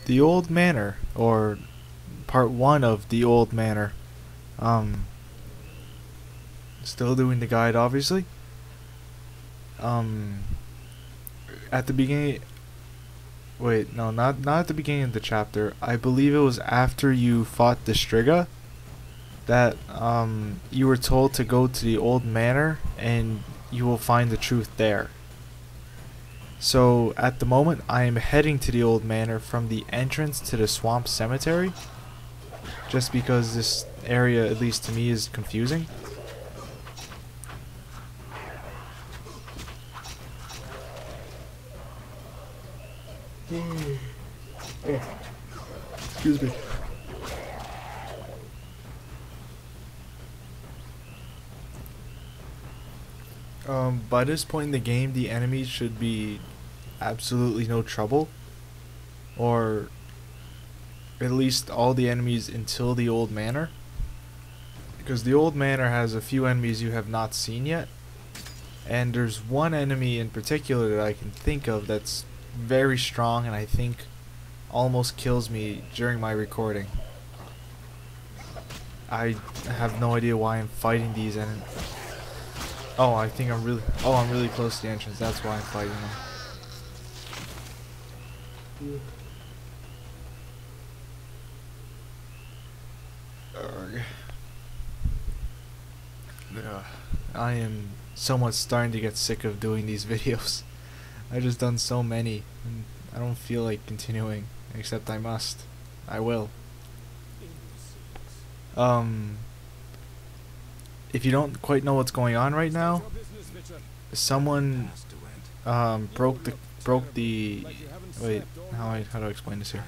the Old Manor, or part 1 of the Old Manor. Um, Still doing the guide, obviously. Um, at the beginning, wait, no, not at the beginning of the chapter. I believe it was after you fought the Striga that you were told to go to the Old Manor and you will find the truth there. So at the moment, I am heading to the Old Manor from the entrance to the Swamp Cemetery, just because this area, at least to me, is confusing. Excuse me. By this point in the game, the enemies should be absolutely no trouble, or at least all the enemies until the Old Manor, because the Old Manor has a few enemies you have not seen yet, and there's one enemy in particular that I can think of that's very strong and I think almost kills me during my recording. I have no idea why I'm fighting these enemies. Oh, I think I'm really close to the entrance. That's why I'm fighting them. I am somewhat starting to get sick of doing these videos. I've just done so many, and I don't feel like continuing, except I must. I will. If you don't quite know what's going on right now, someone broke the wait, how do I explain this here?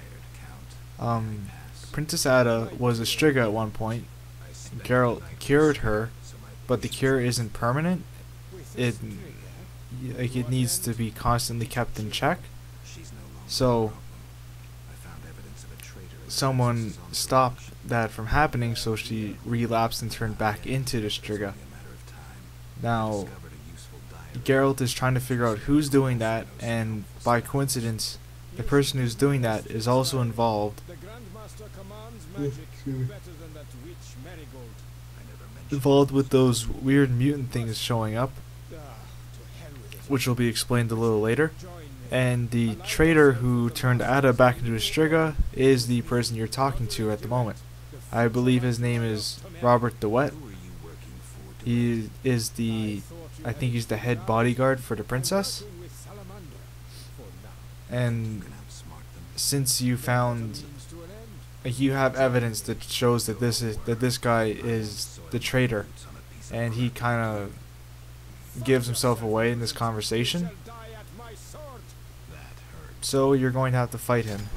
Princess Ada was a Striga at one point. Geralt cured her, but the cure isn't permanent. It needs to be constantly kept in check. So someone stopped that from happening, so she relapsed and turned back into the Striga. Now Geralt is trying to figure out who's doing that, and by coincidence the person who's doing that is also involved with those weird mutant things showing up, which will be explained a little later. And the traitor who turned Ada back into a Striga is the person you're talking to at the moment. I believe his name is Robert the Wet. He is I think he's the head bodyguard for the princess. And since you found, you have evidence that shows that this guy is the traitor, and he kind of gives himself away in this conversation. So you're going to have to fight him.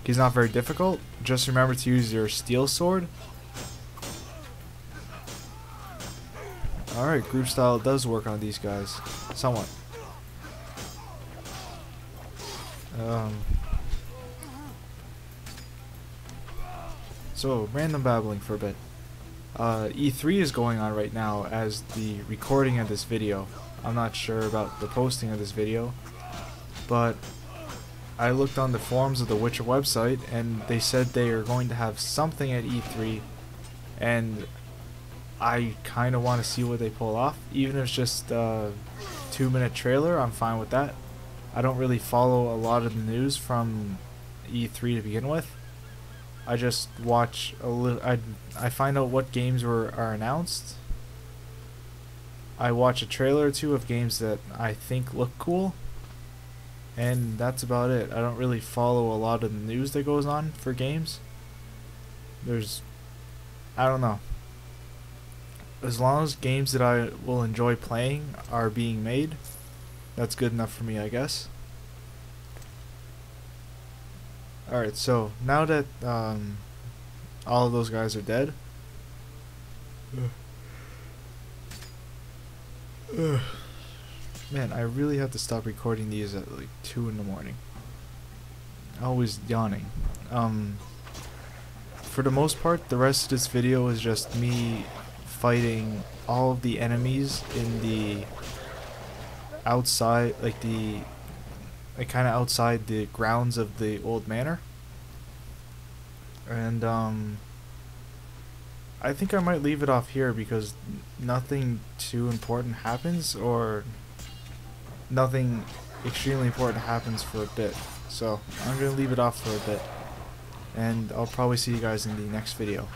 He's not very difficult. Just remember to use your steel sword. Alright, group style does work on these guys. Somewhat. So, random babbling for a bit. E3 is going on right now as the recording of this video. I'm not sure about the posting of this video, but I looked on the forums of the Witcher website and they said they are going to have something at E3, and I kind of want to see what they pull off. Even if it's just a 2-minute trailer, I'm fine with that. I don't really follow a lot of the news from E3 to begin with. I just watch a little. I find out what games are announced. I watch a trailer or two of games that I think look cool, and that's about it. I don't really follow a lot of the news that goes on for games. I don't know. As long as games that I will enjoy playing are being made, that's good enough for me, I guess. Alright, so now that all of those guys are dead, man, I really have to stop recording these at like 2 in the morning. Always yawning. For the most part, the rest of this video is just me fighting all of the enemies in the outside, like the like kind of outside the grounds of the Old Manor. And I think I might leave it off here because nothing too important happens, or nothing extremely important happens for a bit. So I'm gonna leave it off for a bit, and I'll probably see you guys in the next video.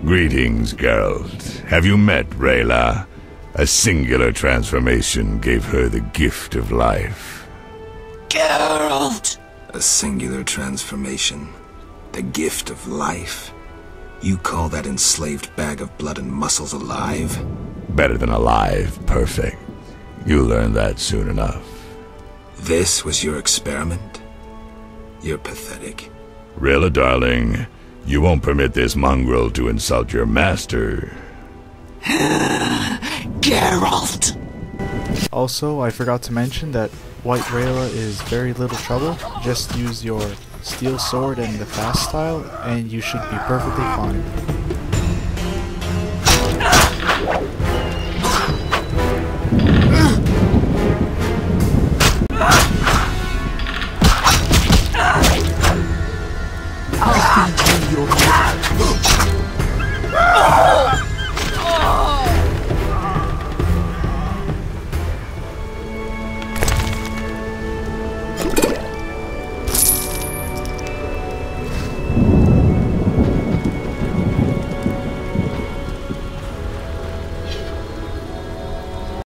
Greetings, Geralt. Have you met Rayla? A singular transformation gave her the gift of life. Geralt! A singular transformation. The gift of life. You call that enslaved bag of blood and muscles alive? Better than alive, perfect. You'll learn that soon enough. This was your experiment? You're pathetic. Rayla, darling, you won't permit this mongrel to insult your master. Geralt! Also, I forgot to mention that White Rayla is very little trouble. Just use your steel sword and the fast style, and you should be perfectly fine.